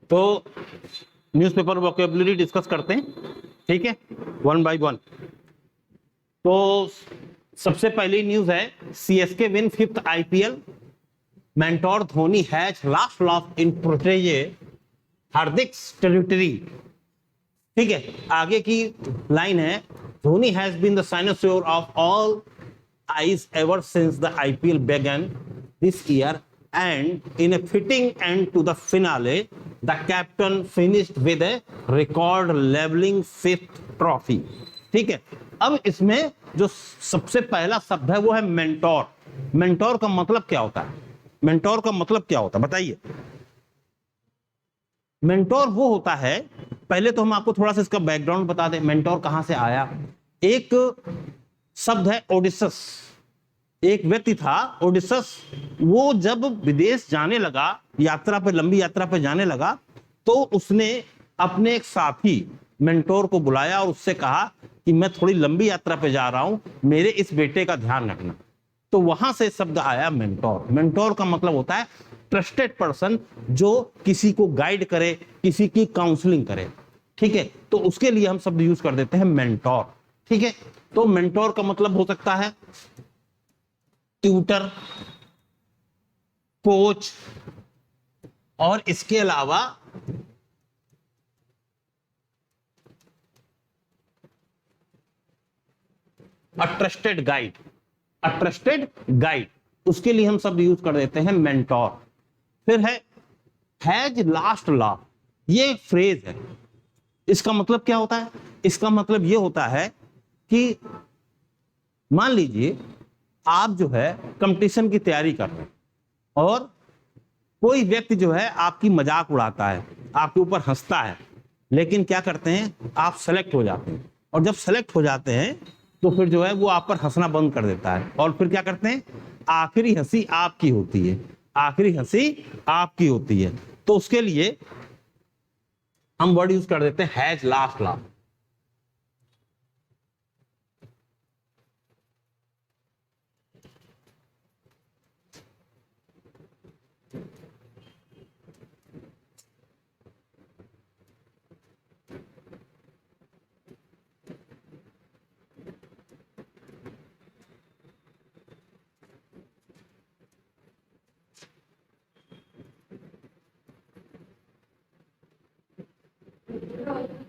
तो newspaper vocabulary discuss करते हैं, ठीक है, वन बाय वन। तो सबसे पहली न्यूज है CSK win 5th IPL, mentor Dhoni has last laugh in protege Hardik territory. ठीक है, आगे की लाइन है Dhoni has been the cynosure of all eyes ever since the IPL began this year and in a fitting end to the finale the captain finished with a record leveling 5th trophy। ठीक है, अब इसमें जो सबसे पहला शब्द है वो है मेंटोर। मेंटोर का मतलब क्या होता है? मेंटोर का मतलब क्या होता है बताइए? मेंटोर वो होता है, पहले तो हम आपको थोड़ा सा इसका बैकग्राउंड बता दें, मेंटोर कहां से आया। एक शब्द है ओडिसस, एक व्यक्ति था ओडिसस, वो जब विदेश जाने लगा, यात्रा पे, लंबी यात्रा पे जाने लगा, तो उसने अपने एक साथी मेंटोर को बुलाया और उससे कहा कि मैं थोड़ी लंबी यात्रा पे जा रहा हूं, मेरे इस बेटे का ध्यान रखना। तो वहां से शब्द आया मेंटोर। मेंटोर का मतलब होता है ट्रस्टेड पर्सन, जो किसी को गाइड करे, किसी की काउंसलिंग करे। ठीक है, तो उसके लिए हम शब्द यूज कर देते हैं मेंटोर। ठीक है, तो मेंटोर का मतलब हो सकता है ट्यूटर, कोच, और इसके अलावा अ ट्रस्टेड गाइड। अ ट्रस्टेड गाइड, उसके लिए हम शब्द यूज कर देते हैं मेंटोर। फिर है हैज लास्ट लॉ, ये फ्रेज है, इसका मतलब क्या होता है? इसका मतलब ये होता है कि मान लीजिए आप जो है कंपटीशन की तैयारी कर रहे हैं और कोई व्यक्ति जो है आपकी मजाक उड़ाता है, आपके ऊपर हंसता है, लेकिन क्या करते हैं, आप सेलेक्ट हो जाते हैं, और जब सेलेक्ट हो जाते हैं तो फिर जो है वो आप पर हंसना बंद कर देता है, और फिर क्या करते हैं, आखिरी हंसी आपकी होती है, आखिरी हंसी आपकी होती है। तो उसके लिए हम वर्ड यूज कर देते हैं has last law.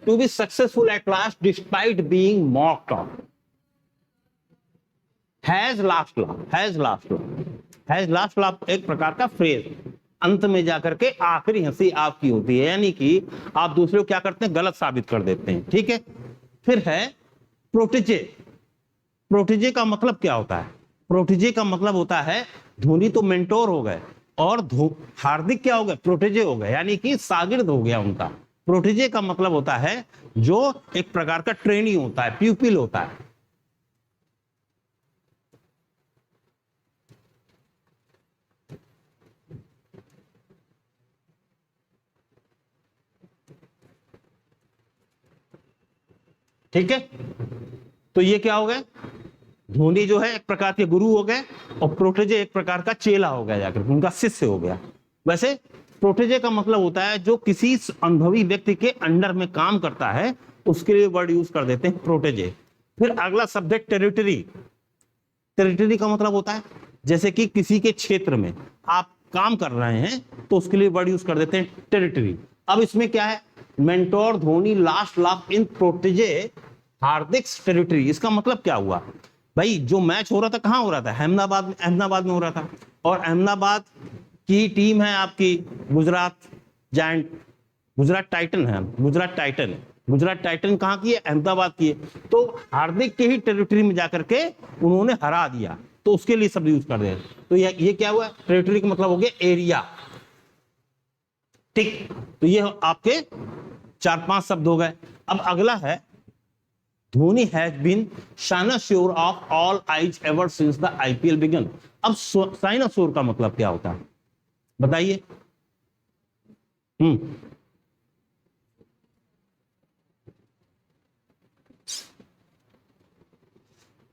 To be successful at last despite being mocked off. Has last law, has last law, has last law एक प्रकार का फ्रेज, अंत में जाकर के आखिरी हंसी आपकी होती है, यानी कि आप दूसरे को क्या करते हैं, गलत साबित कर देते हैं। ठीक है, फिर है प्रोटेजे। प्रोटेजे का मतलब क्या होता है? प्रोटेजे का मतलब होता है धोनी तो मेंटोर हो गए और हार्दिक क्या हो गए, प्रोटेजे हो गए, यानी कि शागिर्द हो गया उनका। प्रोटेजे का मतलब होता है जो एक प्रकार का ट्रेनी होता है, प्यूपिल होता है। ठीक है, तो ये क्या हो गए, धोनी जो है एक प्रकार के गुरु हो गए और प्रोटेजे एक प्रकार का चेला हो गया, जाकर उनका शिष्य हो गया। वैसे प्रोटेजे का मतलब होता है जो किसी अनुभवी व्यक्ति के अंडर में काम करता है, उसके लिए वर्ड यूज कर देते हैं प्रोटेजे। फिर अगला शब्द है टेरिटरी। टेरिटरी का मतलब होता है जैसे कि किसी के क्षेत्र में आप काम कर रहे हैं, तो उसके लिए वर्ड यूज कर देते हैं टेरिटरी। अब इसमें क्या है, mentor Dhoni last laugh in protege Hardik territory, इसका मतलब क्या हुआ भाई? जो मैच हो रहा था कहां हो रहा था, अहमदाबाद में, अहमदाबाद में हो रहा था, और अहमदाबाद की टीम है आपकी गुजरात जायंट, गुजरात टाइटन है, गुजरात टाइटन है। गुजरात टाइटन कहां की है, अहमदाबाद की है। तो हार्दिक के ही टेरिटरी में जाकर के उन्होंने हरा दिया, तो उसके लिए शब्द यूज कर दे। तो ये क्या हुआ, टेरिटरी का मतलब हो गया एरिया। ठीक, तो ये आपके 4-5 शब्द हो गए। अब अगला है Dhoni has been cynosure of all eyes ever since the IPL began. अब साइनोसोर का मतलब क्या होता है बताइए?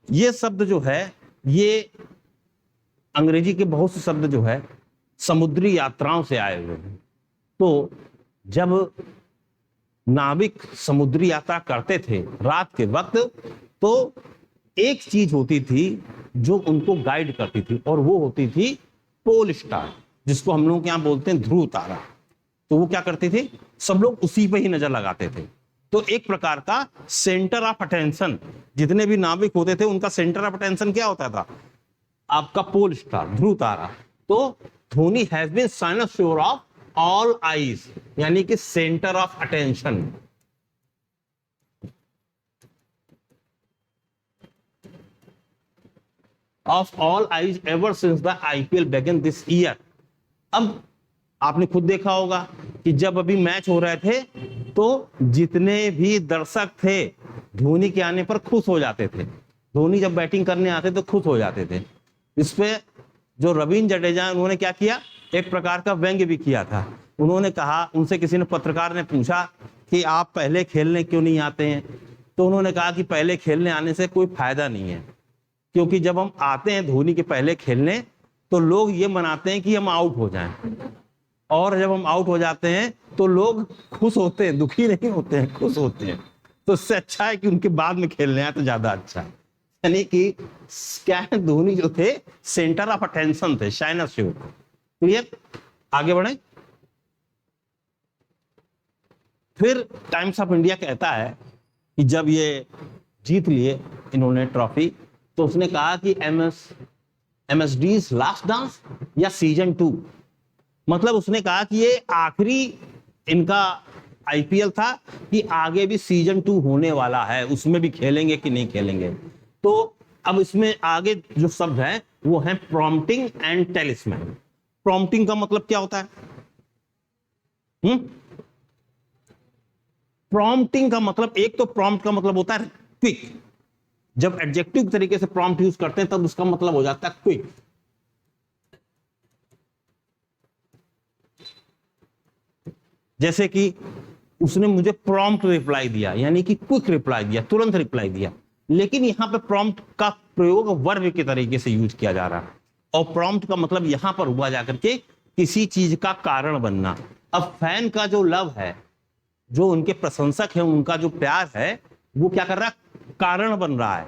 ये शब्द जो है, ये अंग्रेजी के बहुत से शब्द जो है समुद्री यात्राओं से आए हुए हैं। तो जब नाविक समुद्री यात्रा करते थे रात के वक्त, तो एक चीज होती थी जो उनको गाइड करती थी, और वो होती थी पोल स्टार, जिसको हम लोग यहाँ बोलते हैं ध्रुव तारा। तो वो क्या करते थे, सब लोग उसी पे ही नजर लगाते थे। तो एक प्रकार का सेंटर ऑफ अटेंशन, जितने भी नाविक होते थे उनका सेंटर ऑफ अटेंशन क्या होता था, आपका पोल स्टार, ध्रुव तारा। तो Dhoni has been cynosure of all eyes, यानी कि centre of attention. Of all eyes ever since the IPL began this year. अब आपने खुद देखा होगा कि जब अभी मैच हो रहे थे तो जितने भी दर्शक थे धोनी के आने पर खुश हो जाते थे। धोनी जब बैटिंग करने आते तो खुश हो जाते थे। इस पे जो रवींद्र जडेजा, उन्होंने क्या किया, एक प्रकार का व्यंग्य भी किया था। उन्होंने कहा, उनसे किसी ने, पत्रकार ने पूछा कि आप पहले खेलने क्यों नहीं आते हैं, तो उन्होंने कहा कि पहले खेलने आने से कोई फायदा नहीं है, क्योंकि जब हम आते हैं धोनी के पहले खेलने तो लोग ये मनाते हैं कि हम आउट हो जाएं, और जब हम आउट हो जाते हैं तो लोग खुश होते हैं, दुखी नहीं होते हैं, खुश होते हैं। तो इससे अच्छा है कि उनके बाद में खेलने आए तो ज्यादा अच्छा है। यानी कि क्या है, धोनी जो थे सेंटर ऑफ अटेंशन थे, शाइनोस्योर। क्लियर, आगे बढ़े। फिर टाइम्स ऑफ इंडिया कहता है कि जब ये जीत लिए इन्होंने ट्रॉफी, तो उसने कहा कि MSD's लास्ट डांस या सीजन 2, मतलब उसने कहा कि ये आखिरी इनका आईपीएल था, कि आगे भी सीजन 2 होने वाला है, उसमें भी खेलेंगे कि नहीं खेलेंगे। तो अब इसमें आगे जो शब्द है वो है प्रॉम्प्टिंग एंड टेलिस्मैन। प्रॉम्प्टिंग का मतलब क्या होता है? प्रॉम्प्टिंग का मतलब, एक तो प्रॉम्प्ट का मतलब होता है क्विक, जब एडजेक्टिव तरीके से प्रॉम्प्ट यूज करते हैं तब उसका मतलब हो जाता है क्विक। जैसे कि उसने मुझे प्रॉम्प्ट रिप्लाई दिया, यानी कि क्विक रिप्लाई दिया, तुरंत रिप्लाई दिया। लेकिन यहां पे प्रॉम्प्ट का प्रयोग वर्ब के तरीके से यूज किया जा रहा है, और प्रॉम्प्ट का मतलब यहां पर हुआ जाकर के किसी चीज का कारण बनना। अब फैन का जो लव है, जो उनके प्रशंसक हैं, उनका जो प्यार है, वो क्या कर रहा है, कारण बन रहा है।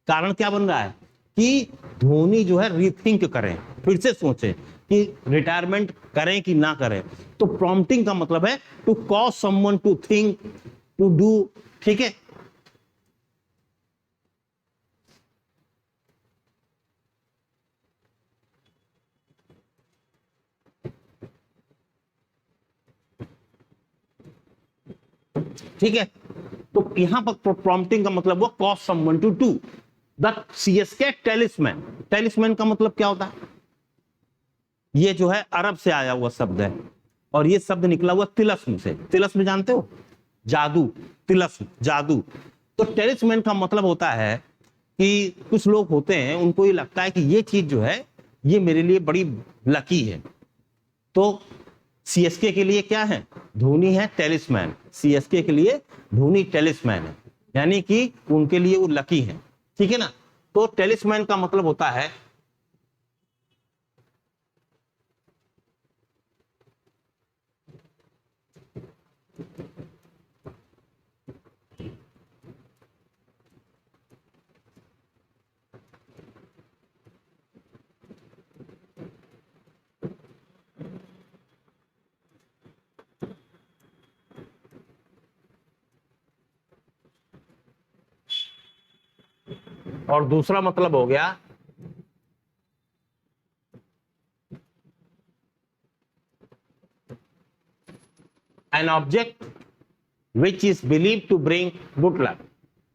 कारण क्या बन रहा है कि धोनी जो है रीथिंक करें, फिर से सोचें कि रिटायरमेंट करें कि ना करें। तो प्रॉम्प्टिंग का मतलब है to cause someone to think, to do. ठीक है, ठीक है। तो यहां पर प्रॉम्प्टिंग का मतलब वो cause someone to do. The CSK talisman, talisman का मतलब क्या होता है? ये जो है अरब से आया हुआ शब्द है, और ये शब्द निकला हुआ तिलस्म से। तिलस्म जानते हो, जादू, तिलस्म जादू। तो टेलिस्मैन का मतलब होता है कि कुछ लोग होते हैं, उनको ये लगता है कि ये चीज जो है ये मेरे लिए बड़ी लकी है। तो सीएसके के लिए क्या है, धोनी है टेलिस्मैन। सीएसके के लिए धोनी टेलिस्मैन है, यानी कि उनके लिए वो लकी है। ठीक है ना। तो टेलिस्मैन का मतलब होता है और दूसरा मतलब हो गया an object which is believe to bring good luck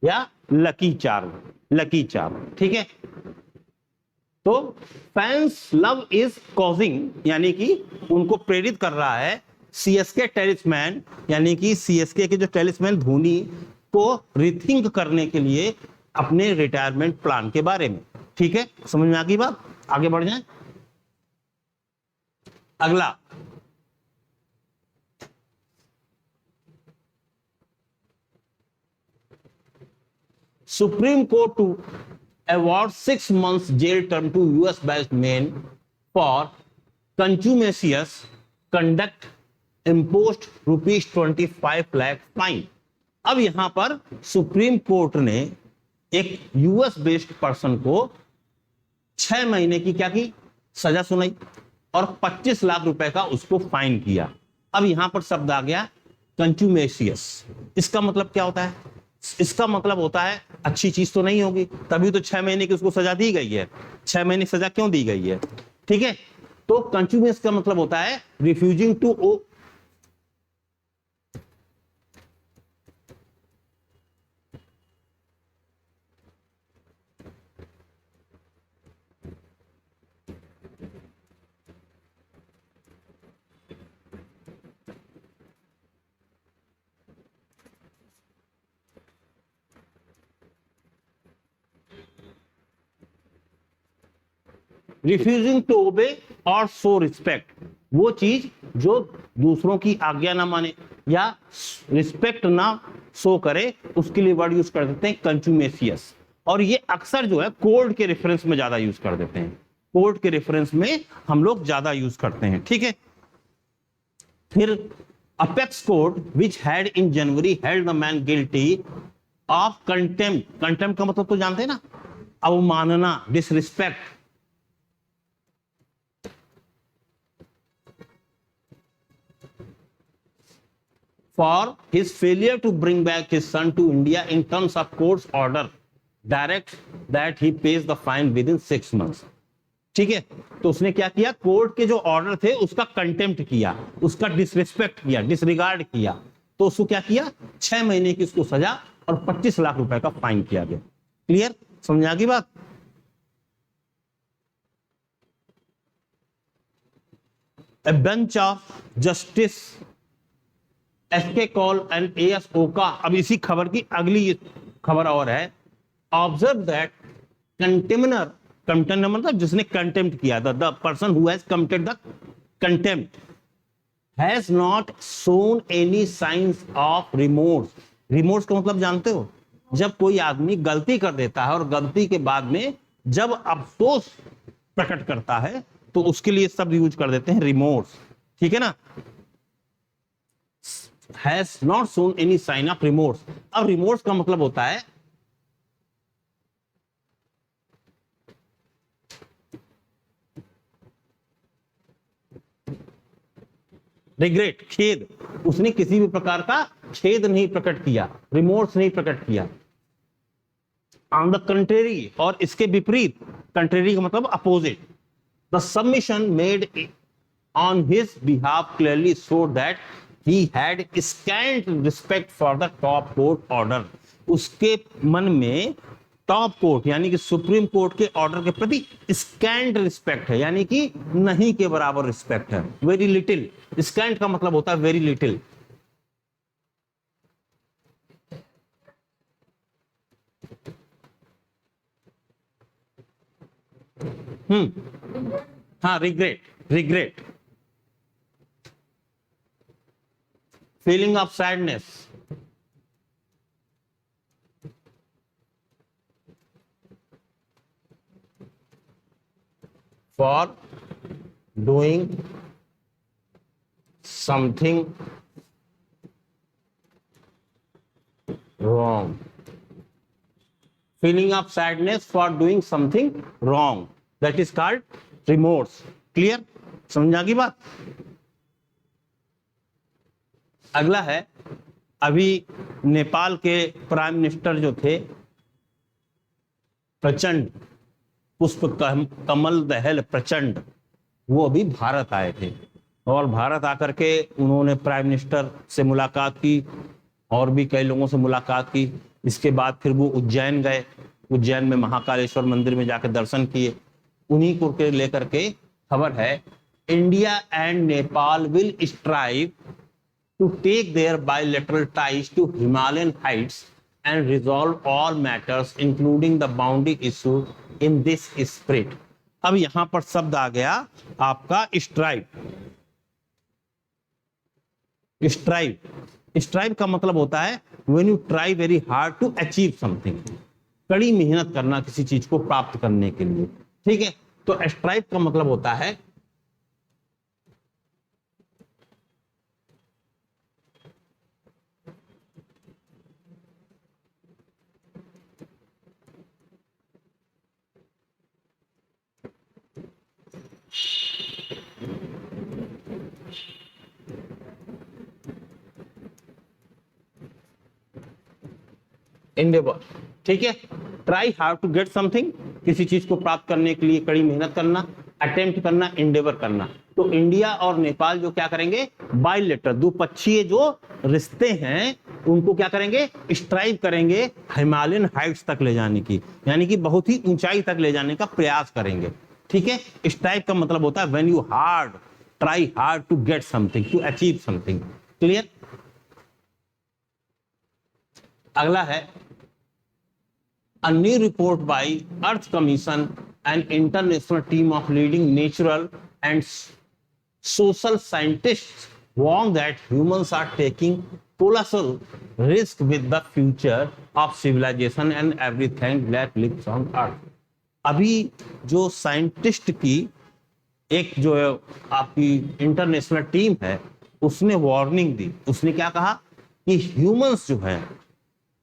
या लकी चार्म, लकी चार्म। ठीक है। तो फैंस लव इज कॉजिंग, यानी कि उनको प्रेरित कर रहा है सीएसके टेलिस्मैन, यानी कि सीएसके के जो टेलिस्मैन धोनी को रिथिंक करने के लिए अपने रिटायरमेंट प्लान के बारे में। ठीक है, समझ में आ गई बात। आगे बढ़ जाएं। अगला, supreme court to award 6 months jail term to US based men for contumacious conduct imposed ₹25 lakh fine. अब यहां पर सुप्रीम कोर्ट ने एक यूएस बेस्ड पर्सन को 6 महीने की क्या की सजा सुनाई और 25 लाख रुपए का उसको फाइन किया। अब यहां पर शब्द आ गया कंट्यूमेशियस। इसका मतलब क्या होता है? इसका मतलब होता है अच्छी चीज तो नहीं होगी, तभी तो 6 महीने की उसको सजा दी गई है। 6 महीने की सजा क्यों दी गई है? ठीक है, तो कंट्यूमेशियस का मतलब होता है refusing to o refusing to obey और शो रिस्पेक्ट, वो चीज जो दूसरों की आज्ञा ना माने या रिस्पेक्ट ना शो करे, उसके लिए वर्ड यूज कर देते हैं कंट्यूमेशियस। और ये अक्सर जो है कोर्ट के रेफरेंस में ज्यादा यूज कर देते हैं, कोर्ट के रेफरेंस में हम लोग ज्यादा यूज करते हैं। ठीक है, फिर apex court which had in January held the man guilty of contempt. Contempt का मतलब तो जानते हैं ना, अवमानना, disrespect. For his failure to bring back his son to India in terms of court's order direct that he pays the fine within 6 months। ठीक है, तो उसने क्या किया? कोर्ट के जो ऑर्डर थे उसका कंटेम्प्ट किया, उसका डिसरिस्पेक्ट किया, डिसरिगार्ड किया, तो उसको क्या किया? 6 महीने की उसको सजा और 25 लाख रुपए का फाइन किया गया। क्लियर, समझ आ गई बात? A bench of justice S K Kaul and A S Oka. अब इसी खबर की अगली खबर और है, ऑब्जर्व दैट कंटेमनर, कंटेमनर मतलब जिसने कंटेम्प्ट किया, the person who has committed the contempt has not shown any science of remorse. Remorse का मतलब जानते हो? जब कोई आदमी गलती कर देता है और गलती के बाद में जब अफसोस प्रकट करता है तो उसके लिए शब्द यूज कर देते हैं रिमोर्स। ठीक है ना, has not shown any sign of remorse। अब remorse का मतलब होता है रिग्रेट, खेद। उसने किसी भी प्रकार का खेद नहीं प्रकट किया, रिमोर्स नहीं प्रकट किया। ऑन द कंट्रेरी, और इसके विपरीत, कंट्रेरी का मतलब opposite, the submission made on his behalf clearly showed that he had scant respect for the top court order। उसके मन में टॉप कोर्ट यानी कि सुप्रीम कोर्ट के ऑर्डर के प्रति स्कैंट रिस्पेक्ट है, यानी कि नहीं के बराबर रिस्पेक्ट है, वेरी लिटिल। स्कैंट का मतलब होता है वेरी लिटिल। हाँ, regret, regret, feeling of sadness, for doing something wrong, feeling of sadness for doing something wrong, that is called remorse। clear, समझ आ गई बात? अगला है, अभी नेपाल के प्राइम मिनिस्टर जो थे प्रचंड, पुष्प कमल दहल प्रचंड, वो अभी भारत आए थे और भारत आकर के उन्होंने प्राइम मिनिस्टर से मुलाकात की और भी कई लोगों से मुलाकात की। इसके बाद फिर वो उज्जैन गए, उज्जैन में महाकालेश्वर मंदिर में जाकर दर्शन किए। उन्हीं को लेकर के खबर है, India and Nepal will strive to take their bilateral ties to Himalayan heights and resolve all matters including the boundary issue in this spirit। अब यहां पर शब्द आ गया आपका स्ट्राइव। स्ट्राइव, स्ट्राइव का मतलब होता है when you try very hard to achieve something, कड़ी मेहनत करना किसी चीज को प्राप्त करने के लिए। ठीक है, तो स्ट्राइव का मतलब होता है endeavor, ठीक है। Try hard to get something, किसी चीज को प्राप्त करने के लिए कड़ी मेहनत करना, अटेम्प्ट करना, एंडेवर करना। तो इंडिया और नेपाल जो क्या करेंगे, बायलेटरल द्विपक्षीय जो रिश्ते हैं उनको क्या करेंगे, स्ट्राइव करेंगे हिमालयन हाइट्स तक ले जाने की, यानी कि बहुत ही ऊंचाई तक ले जाने का प्रयास करेंगे, ठीक है। स्ट्राइव का मतलब होता है when you hard try hard to get something, to achieve something, clear. अगला है A new report by Earth Commission, an international team of leading natural and social scientists, warn that humans are taking colossal risk with the future of civilization and everything that lives on Earth. अभी जो scientist की एक जो है आपकी international team है उसने warning दी। उसने क्या कहा कि ह्यूमंस जो है,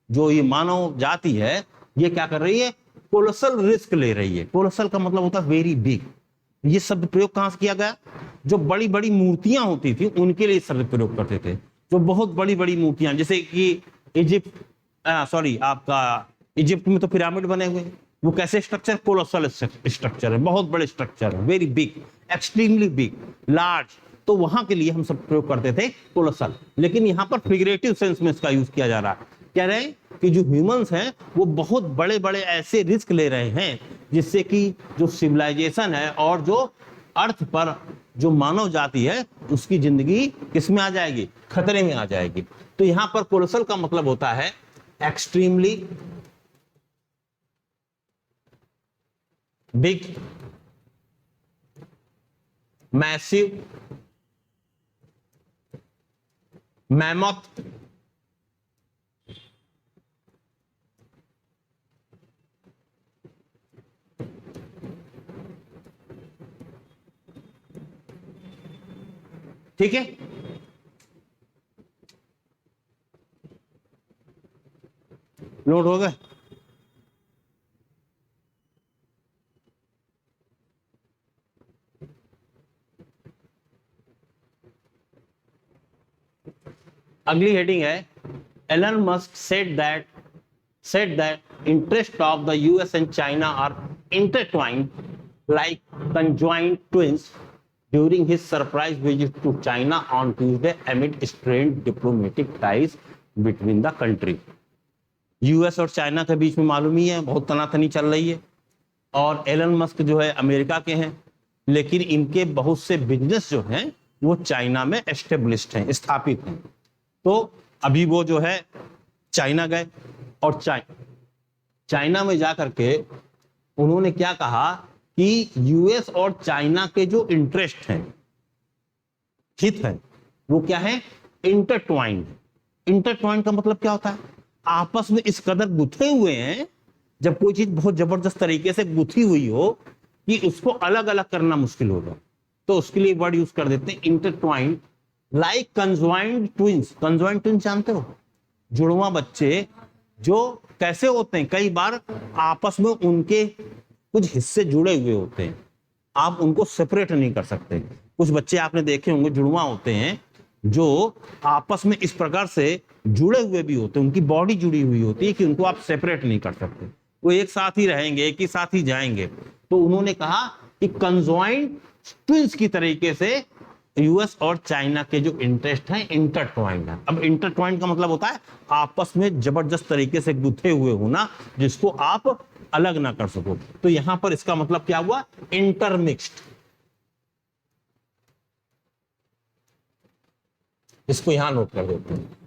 जो ये मानव जाति है, ये क्या कर रही है, कोलोसल रिस्क ले रही है। कोलोसल का मतलब होता है वेरी बिग। ये शब्द प्रयोग कहां से किया गया, जो बड़ी बड़ी मूर्तियां होती थी उनके लिए शब्द प्रयोग करते थे। जो बहुत बड़ी बड़ी मूर्तियां, जैसे कि आपका इजिप्ट में तो पिरामिड बने हुए हैं, वो कैसे स्ट्रक्चर, कोलोसल स्ट्रक्चर है, बहुत बड़े स्ट्रक्चर है, very big, extremely big, large. तो वहां के लिए हम सब प्रयोग करते थे कोलोसल, लेकिन यहाँ पर फिगरेटिव सेंस में इसका यूज किया जा रहा है। कह रहे हैं कि जो ह्यूमंस हैं वो बहुत बड़े बड़े ऐसे रिस्क ले रहे हैं जिससे कि जो सिविलाइजेशन है और जो अर्थ पर जो मानव जाति है उसकी जिंदगी किसमें आ जाएगी, खतरे में आ जाएगी। तो यहां पर कोलोसल का मतलब होता है एक्सट्रीमली बिग, मैसिव, मैमथ, ठीक है। नोट हो गए। अगली हेडिंग है Elon Musk said that interest of the US and China are intertwined like conjoined twins during his surprise visit to China on Tuesday amid strained diplomatic ties between the country. US और China के बीच में मालूम ही है बहुत तनातनी चल रही है, और एलन मस्क जो है अमेरिका के हैं, लेकिन इनके बहुत से बिजनेस जो हैं वो चाइना में एस्टेब्लिश्ड हैं, स्थापित हैं। तो अभी वो जो है चाइना गए और चाइना में जाकर के उन्होंने क्या कहा कि यूएस और चाइना के जो इंटरेस्ट हैं, हित है, वो क्या है, इंटरट्वाइंड। इंटरट्वाइंड का मतलब क्या होता है, आपस में इस कदर गुथे हुए हैं, जब कोई चीज बहुत जबरदस्त तरीके से गुथी हुई हो कि उसको अलग अलग करना मुश्किल होगा, तो उसके लिए वर्ड यूज कर देते हैं इंटरट्वाइंड, लाइक कंजॉइंड ट्विंस। कंजॉइंड ट्विंस जानते हो, जुड़वा बच्चे जो कैसे होते हैं, कई बार आपस में उनके कुछ हिस्से जुड़े हुए होते हैं, आप उनको सेपरेट नहीं कर सकते। कुछ बच्चे आपने देखे होंगे जुड़वा होते हैं जो आपस में इस प्रकार से जुड़े हुए भी होते हैं, उनकी बॉडी जुड़ी हुई होती है कि उनको आप सेपरेट नहीं कर सकते, वो एक साथ ही रहेंगे, एक ही साथ ही जाएंगे। तो उन्होंने कहा कि कंजॉइंड ट्विंस की तरीके से यूएस और चाइना के जो इंटरेस्ट हैं इंटरट्वाइंड है। अब इंटरट्वाइंड का मतलब होता है आपस में जबरदस्त तरीके से गुथे हुए होना, जिसको आप अलग ना कर सको। तो यहां पर इसका मतलब क्या हुआ, इंटरमिक्स्ड। इसको यहां नोट कर देते हैं।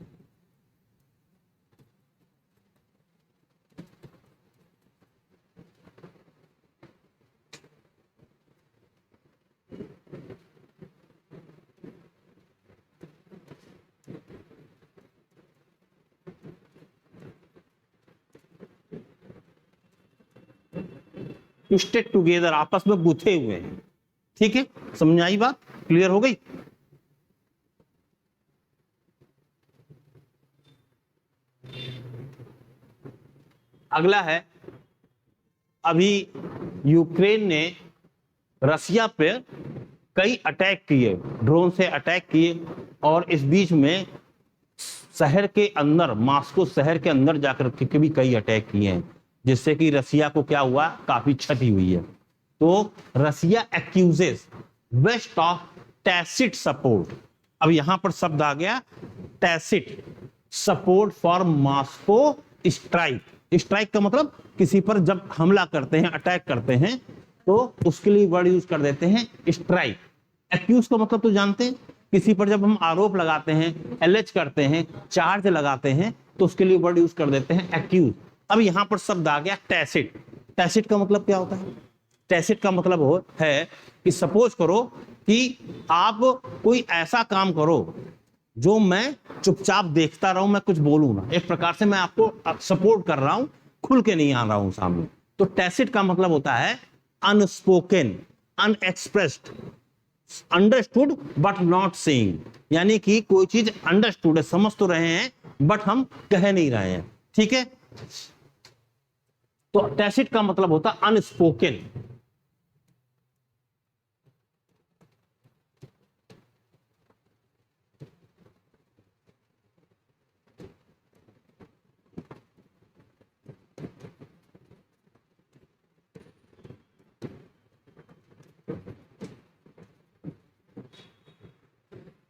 ट्विस्टेड टुगेदर, आपस में गुथे हुए हैं, ठीक है। समझ आई बात, क्लियर हो गई। अगला है, अभी यूक्रेन ने रसिया पे कई अटैक किए, ड्रोन से अटैक किए, और इस बीच में शहर के अंदर, मॉस्को शहर के अंदर जाकर के भी कई अटैक किए हैं, जिससे कि रसिया को क्या हुआ, काफी क्षति हुई है। तो रसिया accuses waste of tacit support. अब यहां पर शब्द आ गया tacit support for Moscow strike. Strike का मतलब किसी पर जब हमला करते हैं, अटैक करते हैं, तो उसके लिए वर्ड यूज कर देते हैं स्ट्राइक। एक्यूज का मतलब तो जानते हैं, किसी पर जब हम आरोप लगाते हैं, एलेज करते हैं, चार्ज लगाते हैं, तो उसके लिए वर्ड यूज कर देते हैं एक्यूज। अब यहां पर शब्द आ गया टैसिट। टैसिट का मतलब क्या होता है? टैसिट का मतलब है कि सपोज करो कि आप कोई ऐसा काम करो जो मैं चुपचाप देखता रहूं, मैं कुछ बोलूं ना, एक प्रकार से मैं आपको सपोर्ट कर रहा हूं, खुल के नहीं आ रहा हूं सामने। तो टैसिट का मतलब होता है unspoken, unexpressed, understood but not saying. यानी कि कोई चीज अंडरस्टूड है, समझ तो रहे हैं, बट हम कह नहीं रहे हैं। ठीक है, तो टैसिट का मतलब होता है अनस्पोकन।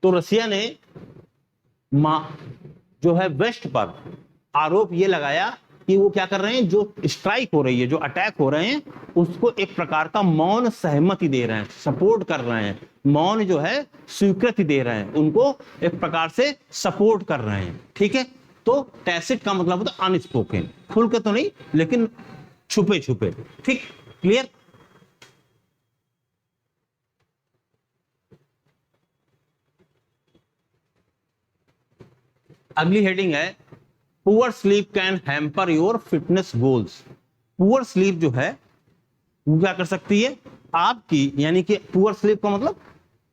तो रसिया ने जो है वेस्ट पर आरोप ये लगाया कि वो क्या कर रहे हैं, जो स्ट्राइक हो रही है, जो अटैक हो रहे हैं, उसको एक प्रकार का मौन सहमति दे रहे हैं, सपोर्ट कर रहे हैं। मौन जो है स्वीकृति दे रहे हैं, उनको एक प्रकार से सपोर्ट कर रहे हैं। ठीक है, तो टैसिट का मतलब होता है अनस्पोकन, खुल के तो नहीं लेकिन छुपे छुपे। ठीक, क्लियर। अगली हेडिंग है poor sleep can hamper your fitness goals. Poor sleep जो है वो क्या कर सकती है आपकी, यानी कि पुअर स्लीप का मतलब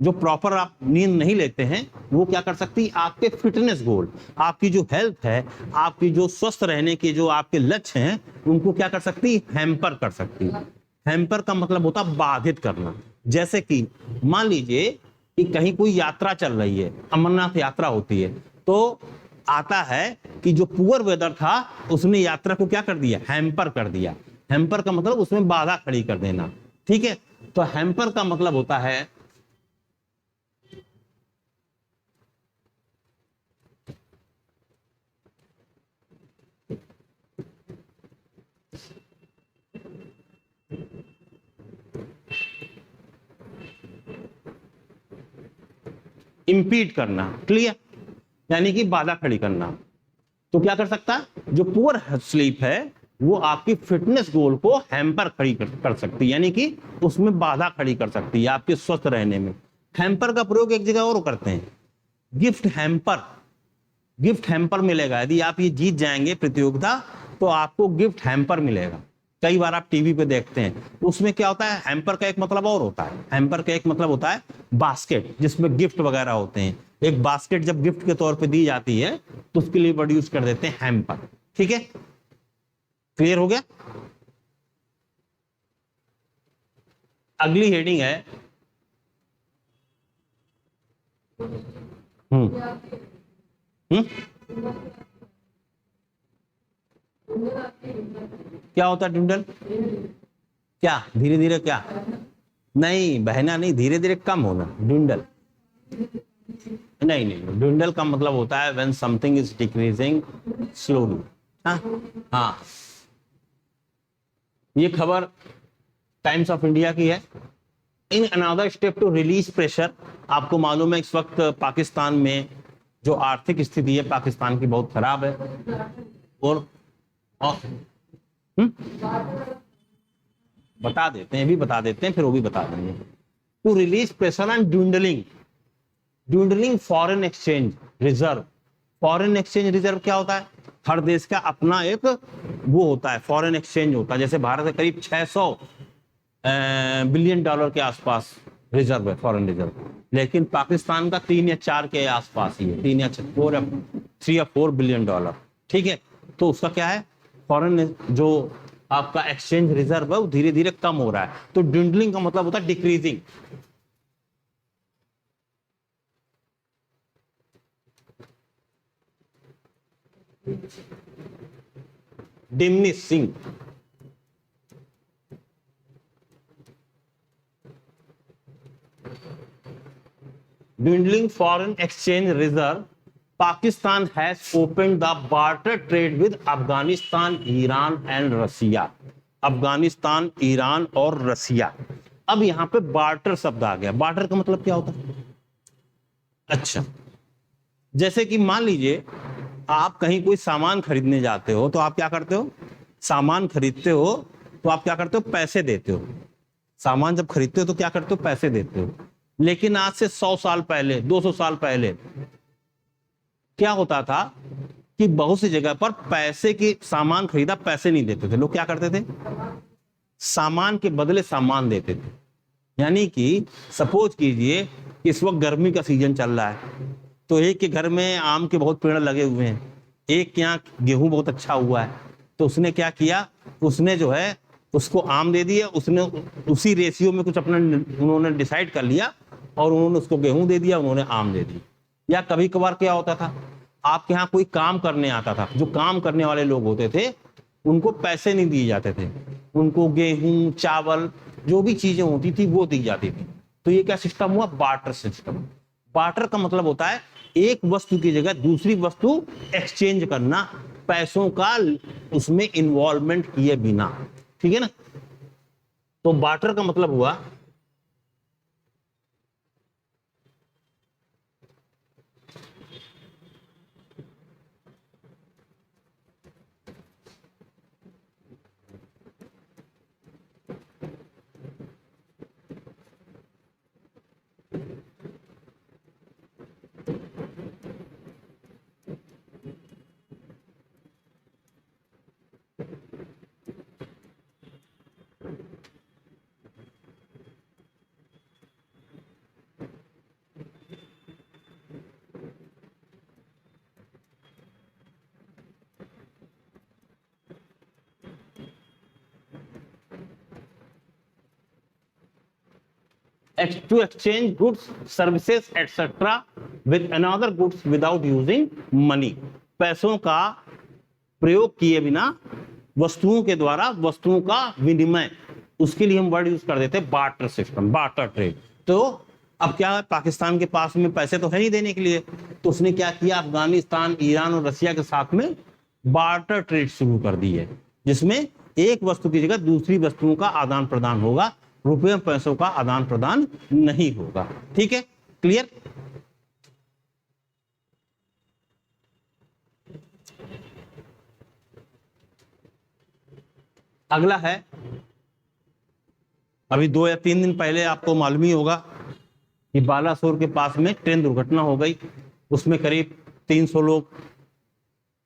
जो प्रॉपर आप नींद नहीं लेते हैं, वो क्या कर सकती है आपके फिटनेस गोल, आपकी जो हेल्थ है, आपकी जो स्वस्थ रहने के जो आपके लक्ष्य हैं, उनको क्या कर सकती है, हैम्पर कर सकती है। हैम्पर का मतलब होता है बाधित करना। जैसे कि मान लीजिए कि कहीं कोई यात्रा चल रही है, अमरनाथ यात्रा होती है, तो आता है कि जो पुअर वेदर था उसने यात्रा को क्या कर दिया, हैम्पर कर दिया। हैम्पर का मतलब उसमें बाधा खड़ी कर देना। ठीक है, तो हैम्पर का मतलब होता है इंपीड करना। क्लियर, यानी कि बाधा खड़ी करना। तो क्या कर सकता है, जो पुअर स्लीप है वो आपकी फिटनेस गोल को हैम्पर खड़ी कर सकती है, यानी कि उसमें बाधा खड़ी कर सकती है आपके स्वस्थ रहने में। हैम्पर का प्रयोग एक जगह और करते हैं, गिफ्ट हैम्पर। गिफ्ट हैम्पर मिलेगा, यदि आप ये जीत जाएंगे प्रतियोगिता तो आपको गिफ्ट हैम्पर मिलेगा। कई बार आप टीवी पे देखते हैं, उसमें क्या होता है, हैम्पर का एक मतलब और होता है। हैम्पर का एक मतलब होता है बास्केट, जिसमें गिफ्ट वगैरह होते हैं। एक बास्केट जब गिफ्ट के तौर पे दी जाती है तो उसके लिए वर्ड यूज कर देते हैं हैम्पर। ठीक है, क्लियर हो गया। अगली हेडिंग है क्या होता है ड्यूडल? क्या धीरे धीरे, क्या नहीं बहना नहीं, धीरे धीरे कम होना ड्यूडल। नहीं नहीं, ड्यूडल का मतलब होता है when something is decreasing slowly. हाँ, ये खबर टाइम्स ऑफ इंडिया की है। In another step to release pressure. आपको मालूम है इस वक्त पाकिस्तान में जो आर्थिक स्थिति है पाकिस्तान की बहुत खराब है। और बता देते हैं, भी बता देते हैं, फिर वो भी बता देंगे। To release pressure on dwindling, dwindling foreign exchange reserve. Foreign exchange reserve क्या होता है? हर देश का अपना एक वो होता है, फॉरेन एक्सचेंज होता है। जैसे भारत का करीब 600 बिलियन डॉलर के आसपास रिजर्व है, फॉरेन रिजर्व, लेकिन पाकिस्तान का 3 या 4 के आसपास ही है, 3 या 3 या 4 बिलियन डॉलर। ठीक है, तो उसका क्या है, फॉरेन जो आपका एक्सचेंज रिजर्व है वो धीरे धीरे कम हो रहा है। तो ड्विंडलिंग का मतलब होता है decreasing. Diminishing, dwindling foreign exchange reserve, Pakistan has opened the barter trade with Afghanistan, Iran and Russia. Afghanistan, Iran और रसिया। अब यहां पे बार्टर शब्द आ गया। बार्टर का मतलब क्या होता है? अच्छा, जैसे कि मान लीजिए आप कहीं कोई सामान खरीदने जाते हो तो आप क्या करते हो? सामान खरीदते हो तो आप क्या करते हो? पैसे देते हो। सामान जब खरीदते हो तो क्या करते हो? पैसे देते हो। लेकिन आज से 100 साल पहले, 200 साल पहले क्या होता था कि बहुत सी जगह पर पैसे की सामान खरीदा, पैसे नहीं देते थे। लोग क्या करते थे? सामान के बदले सामान देते थे। यानी कि सपोज कीजिए इस वक्त गर्मी का सीजन चल रहा है, तो एक के घर में आम के बहुत पेड़ लगे हुए हैं, एक के यहाँ गेहूं बहुत अच्छा हुआ है, तो उसने क्या किया? उसने जो है उसको आम दे दिया, उसने उसी रेशियो में कुछ अपना उन्होंने डिसाइड कर लिया और उन्होंने उसको गेहूं दे दिया, उन्होंने आम दे दी। या कभी कभार क्या होता था, आपके यहाँ कोई काम करने आता था, जो काम करने वाले लोग होते थे उनको पैसे नहीं दिए जाते थे, उनको गेहूं, चावल, जो भी चीजें होती थी वो दी जाती थी। तो ये क्या सिस्टम हुआ? Barter system. बार्टर का मतलब होता है एक वस्तु की जगह दूसरी वस्तु एक्सचेंज करना, पैसों का उसमें इन्वॉल्वमेंट किए बिना। ठीक है ना? तो बार्टर का मतलब हुआ to exchange goods, services, etc. with another goods without using money. पैसों का प्रयोग किए बिना वस्तुओं के द्वारा वस्तुओं का विनिमय, उसके लिए हम वर्ड यूज कर देते हैं बार्टर सिस्टम, बार्टर ट्रेड। तो अब क्या है, पाकिस्तान के पास में पैसे तो है नहीं देने के लिए, तो उसने क्या किया? अफगानिस्तान, ईरान और रसिया के साथ में बार्टर ट्रेड शुरू कर दी है, जिसमें एक वस्तु की जगह दूसरी वस्तुओं का आदान प्रदान होगा, रुपये पैसों का आदान प्रदान नहीं होगा। ठीक है? क्लियर? अगला है, अभी 2 या 3 दिन पहले आपको मालूम ही होगा कि बालासोर के पास में ट्रेन दुर्घटना हो गई, उसमें करीब 300 लोग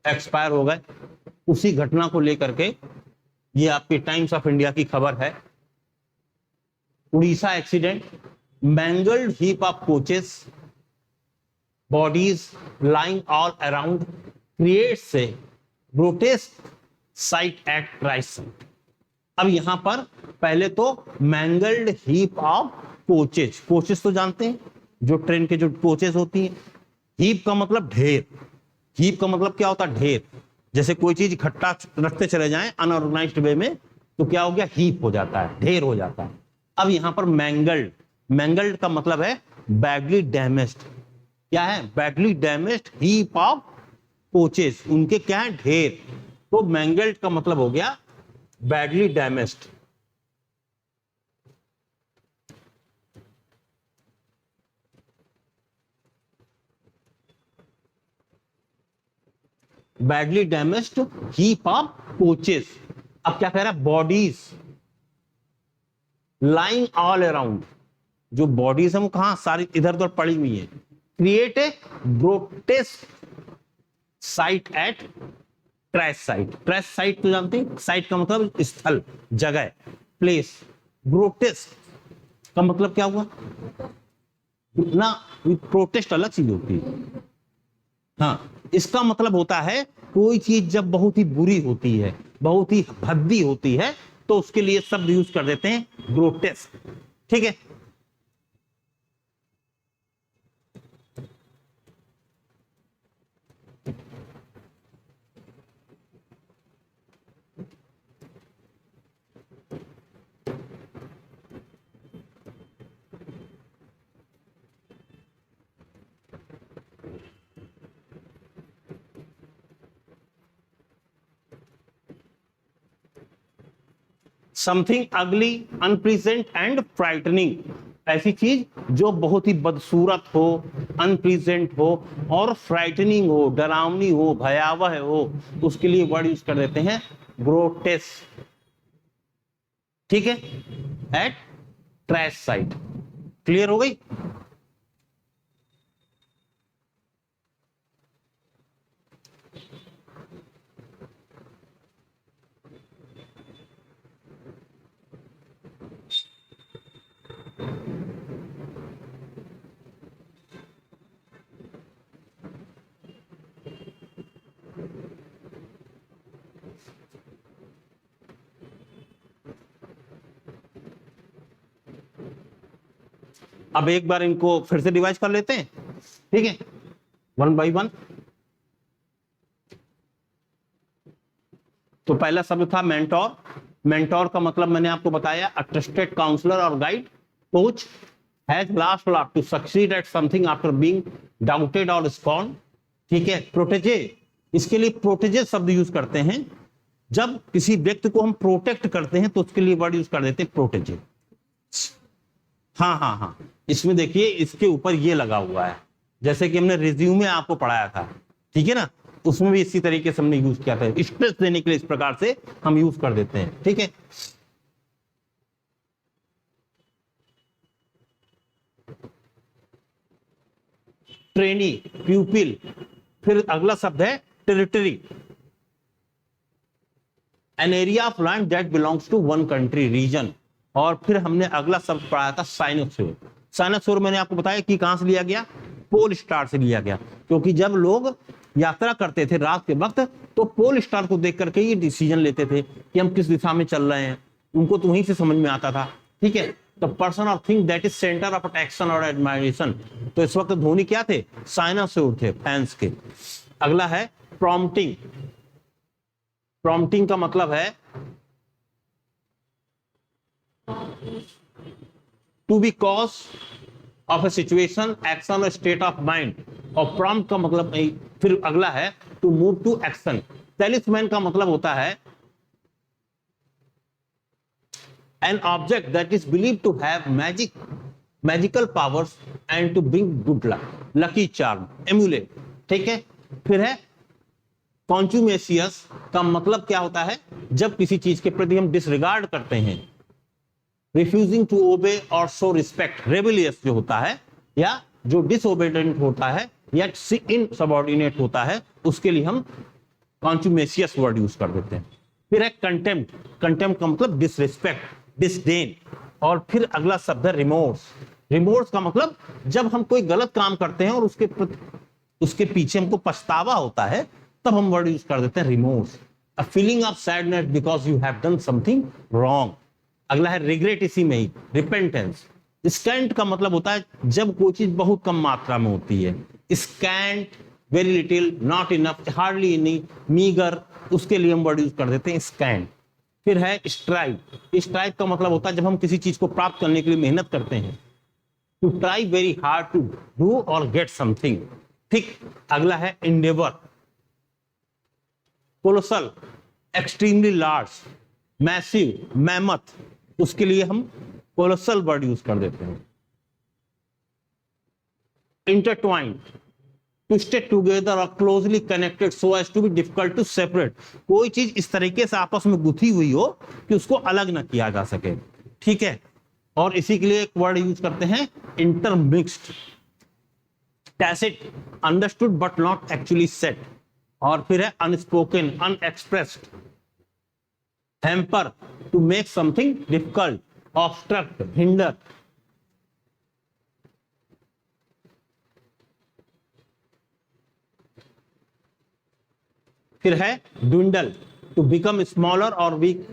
एक्सपायर हो गए। उसी घटना को लेकर के ये आपकी टाइम्स ऑफ इंडिया की खबर है। Orissa accident, mangled heap of coaches, bodies lying all around creates a grotesque sight at रायसन। अब यहां पर पहले तो mangled heap of coaches, coaches तो जानते हैं जो ट्रेन के जो कोचेस होती हैं। हीप का मतलब ढेर, हीप का मतलब क्या होता है? ढेर। जैसे कोई चीज इकट्ठा रखते चले जाएं अनऑर्गेनाइज्ड वे में तो क्या हो गया? हीप हो जाता है, ढेर हो जाता है। अब यहां पर मैंगल्ड, मैंगल्ड का मतलब है बैडली डैमेज्ड। क्या है? Badly damaged heap of coaches, उनके क्या है? ढेर। तो मैंगल्ड का मतलब हो गया badly damaged. Badly damaged heap of coaches. अब क्या कह रहा है? बॉडीज लाइंग ऑल अराउंड, जो बॉडीज है वो कहां? सारी इधर उधर पड़ी हुई है। Create a grotesque sight at crash site. Crash site तो जानते हैं, साइट का मतलब स्थल, जगह, प्लेस। ग्रोटेस्क का मतलब क्या हुआ? ना, प्रोटेस्ट अलग चीज होती है। हाँ, इसका मतलब होता है कोई चीज जब बहुत ही बुरी होती है, बहुत ही भद्दी होती है, तो उसके लिए शब्द यूज कर देते हैं ग्रोटेस्क। ठीक है? समथिंग अगली, अनप्लीजेंट एंड फ्राइटनिंग, ऐसी चीज जो बहुत ही बदसूरत हो, अनप्लीजेंट हो और फ्राइटनिंग हो, डरावनी हो, भयावह हो, उसके लिए वर्ड यूज कर देते हैं ग्रोटेस्क। ठीक है, एट ट्रैश साइट। क्लियर हो गई? अब एक बार इनको फिर से रिवाइज कर लेते हैं, ठीक है, वन बाय वन। तो पहला शब्द था मेंटोर। मेंटोर का मतलब मैंने आपको बताया, अ ट्रस्टेड काउंसलर और guide. Coach has lost lot to succeed at something after being doubted और स्कॉर्न। ठीक है, प्रोटेजे, इसके लिए प्रोटेजे शब्द यूज करते हैं। जब किसी व्यक्ति को हम प्रोटेक्ट करते हैं तो उसके लिए वर्ड यूज कर देते हैं प्रोटेजे। हाँ हाँ हाँ, इसमें देखिए इसके ऊपर ये लगा हुआ है, जैसे कि हमने रिज्यूमे आपको पढ़ाया था, ठीक है ना, उसमें भी इसी तरीके से हमने यूज किया था। स्ट्रेस देने के लिए इस प्रकार से हम यूज कर देते हैं। ठीक है, ट्रेनी, प्यूपिल। फिर अगला शब्द है territory, an area of land that belongs to one country, region. और फिर हमने अगला शब्द पढ़ाया था साइनोसोर। साइनोसोर मैंने आपको बताया कि कहां से लिया गया, पोल स्टार से लिया गया, क्योंकि जब लोग यात्रा करते थे रात के वक्त तो पोल स्टार को देख करके ये डिसीजन लेते थे कि हम किस दिशा में चल रहे हैं, उनको तो वहीं से समझ में आता था। ठीक है, तो पर्सन और thing that is centre of attraction और एडमायरेशन। तो इस वक्त धोनी क्या थे, साइनोसोर थे, फैंस के। अगला है प्रॉम्प्टिंग। प्रॉम्प्टिंग का मतलब है to be cause of a situation, action और स्टेट ऑफ माइंड। और प्रॉम्प्ट का मतलब, फिर अगला है to move to action. Talisman का मतलब होता है an object that is believed to have magical powers and to bring good luck, lucky charm, amulet. ठीक है, फिर है कॉन्चुमेसियस का मतलब क्या होता है, जब किसी चीज के प्रति हम डिसरिगार्ड करते हैं, रिफ्यूजिंग टू ओबे और शो रिस्पेक्ट। रेबेलियस जो होता है या जो डिसओबेडेंट होता है या इनसबऑर्डिनेट होता है, उसके लिए हम कॉन्चुमेसियस वर्ड यूज कर देते हैं। फिर है कंटेम्प्ट। कंटेम्प्ट का मतलब डिसरिस्पेक्ट, डिसडेन। और फिर अगला शब्द है रिमोर्स। रिमोर्स का मतलब जब हम कोई गलत काम करते हैं और उसके पीछे हमको पछतावा होता है, तब हम वर्ड यूज कर देते हैं remorse. A feeling of sadness because you have done something wrong. अगला है रिग्रेट, इसी में ही रिपेंटेंस। स्कैंट का मतलब होता है जब कोई चीज बहुत कम मात्रा में होती है। Scent, very little, not enough, hardly any, meagre, उसके लिए हम वर्ड यूज कर देते हैं स्कैंट। फिर है स्ट्राइव। स्ट्राइव का मतलब होता है जब हम किसी चीज को प्राप्त करने के लिए मेहनत करते हैं, to try very hard to do और गेट समथिंग। ठीक, अगला है endeavour. Colossal, extremely large, massive, mammoth, उसके लिए हम कोलोसल वर्ड यूज कर देते हैं। इंटरट्वाइंड, ट्विस्टेड टुगेदर और closely connected so as to be difficult to separate. कोई चीज इस तरीके से आपस में गुथी हुई हो कि उसको अलग ना किया जा सके। ठीक है, और इसी के लिए एक वर्ड यूज करते हैं intermixed. Tacit, understood but not actually set. और फिर है unspoken, unexpressed. Hamper, to make something difficult, obstruct, hinder. फिर है ड्विंडल, टू बिकम स्मॉलर और weak,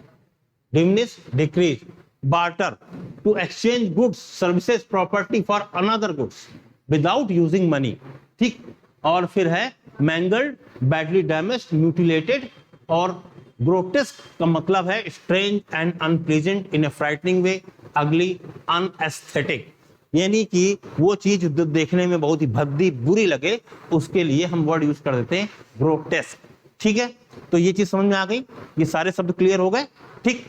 diminish, decrease. Barter, to exchange goods, services, property for another goods without using money. ठीक, और फिर है मैंगल्ड, बैडली डैमेज्ड, म्यूटिलेटेड। और grotesque का मतलब है strange and unpleasant in a frightening way, ugly, unaesthetic, यानी कि वो चीज जो देखने में बहुत ही भद्दी बुरी लगे, उसके लिए हम वर्ड यूज कर देते हैं ग्रोटेस्क। ठीक है, तो ये चीज समझ में आ गई, ये सारे शब्द क्लियर हो गए। ठीक,